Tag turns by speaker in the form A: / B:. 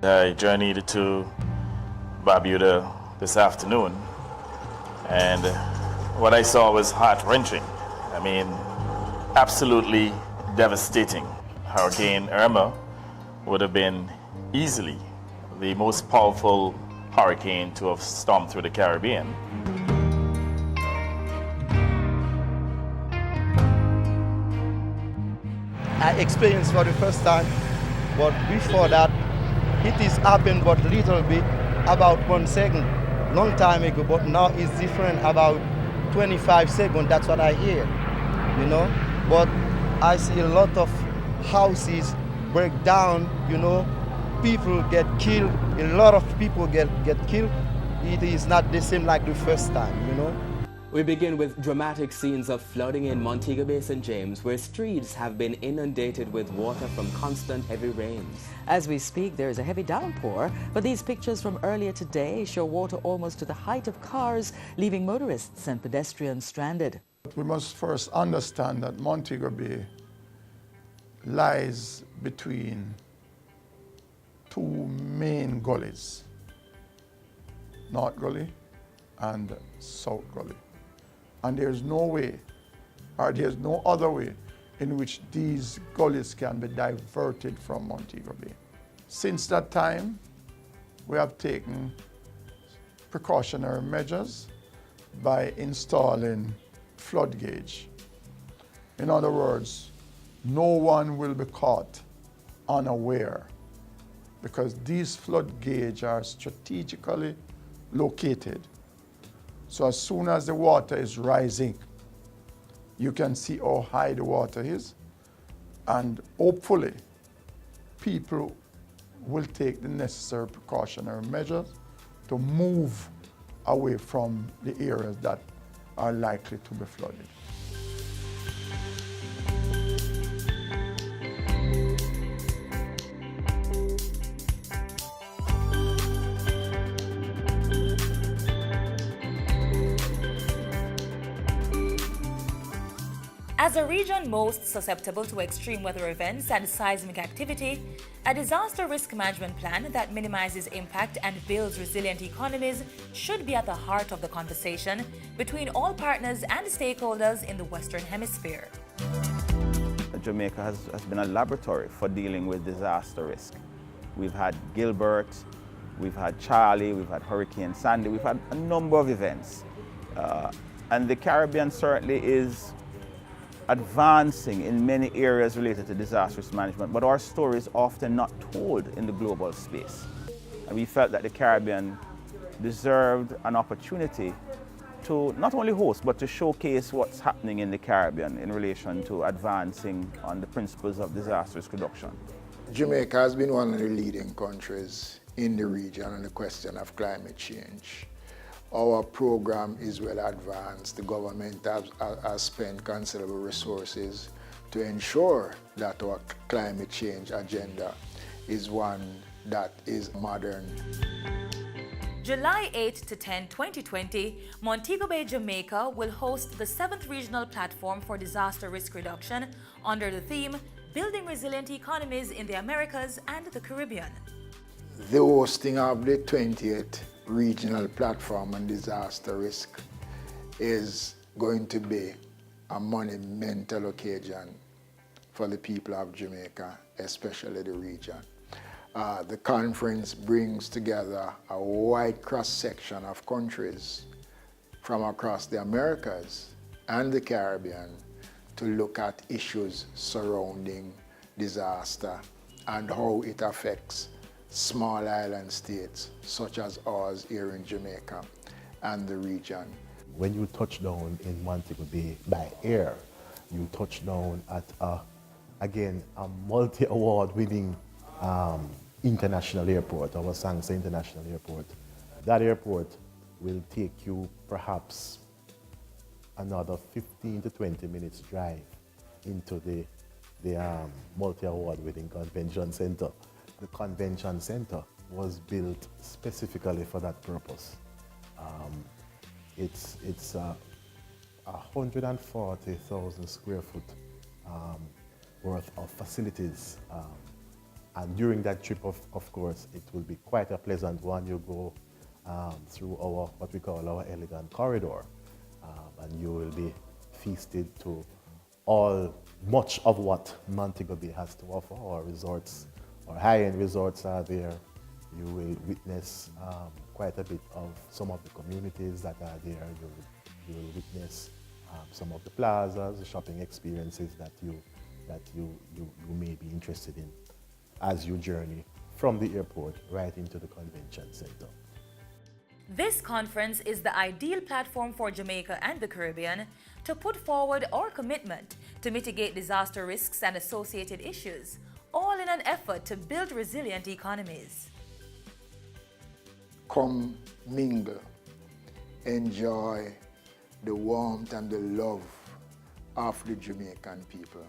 A: I journeyed to Barbuda this afternoon, and what I saw was heart-wrenching. I mean, absolutely devastating. Hurricane Irma would have been easily the most powerful hurricane to have stormed through the Caribbean.
B: I experienced for the first time, but before that, it is happened but little bit, about 1 second, long time ago, but now it's different, about 25 seconds, that's what I hear, you know. But I see a lot of houses break down, you know, people get killed, a lot of people get killed. It is not the same like the first time, you know.
C: We begin with dramatic scenes of flooding in Montego Bay, St. James, where streets have been inundated with water from constant heavy rains.
D: As we speak, there is a heavy downpour, but these pictures from earlier today show water almost to the height of cars, leaving motorists and pedestrians stranded.
E: We must first understand that Montego Bay lies between two main gullies, North Gully and South Gully. And there's no way, or there's no other way, in which these gullies can be diverted from Montego Bay. Since that time, we have taken precautionary measures by installing flood gauge. In other words, no one will be caught unaware, because these flood gauge are strategically located. So as soon as the water is rising, you can see how high the water is, and hopefully people will take the necessary precautionary measures to move away from the areas that are likely to be flooded.
F: As a region most susceptible to extreme weather events and seismic activity, a disaster risk management plan that minimizes impact and builds resilient economies should be at the heart of the conversation between all partners and stakeholders in the Western Hemisphere.
G: Jamaica has been a laboratory for dealing with disaster risk. We've had Gilbert, we've had Charlie, we've had Hurricane Sandy, we've had a number of events. And the Caribbean certainly is advancing in many areas related to disaster risk management, but our story is often not told in the global space. And we felt that the Caribbean deserved an opportunity to not only host, but to showcase what's happening in the Caribbean in relation to advancing on the principles of disaster risk reduction.
H: Jamaica has been one of the leading countries in the region on the question of climate change. Our program is well advanced. The government has spent considerable resources to ensure that our climate change agenda is one that is modern.
F: July 8 to 10, 2020, Montego Bay, Jamaica will host the 7th Regional Platform for Disaster Risk Reduction under the theme Building Resilient Economies in the Americas and the Caribbean.
H: The hosting of the 20th Regional Platform on Disaster Risk is going to be a monumental occasion for the people of Jamaica, especially the region. The conference brings together a wide cross-section of countries from across the Americas and the Caribbean to look at issues surrounding disaster and how it affects small island states such as ours here in Jamaica and the region.
I: When you touch down in Montego Bay by air, you touch down at again a multi-award winning international airport, our Sangsa International Airport. That airport will take you perhaps another 15 to 20 minutes drive into the multi-award winning convention center. The convention center was built specifically for that purpose. It's 140,000 square foot worth of facilities, And during that trip, of course, it will be quite a pleasant one. You go through our, what we call our elegant corridor, and you will be feasted to much of what Montego Bay has to offer. Our resorts, our high-end resorts are there. You will witness quite a bit of some of the communities that are there. You will witness some of the plazas, the shopping experiences that you may be interested in as you journey from the airport right into the convention center.
F: This conference is the ideal platform for Jamaica and the Caribbean to put forward our commitment to mitigate disaster risks and associated issues, all in an effort to build resilient economies.
H: Come mingle, enjoy the warmth and the love of the Jamaican people.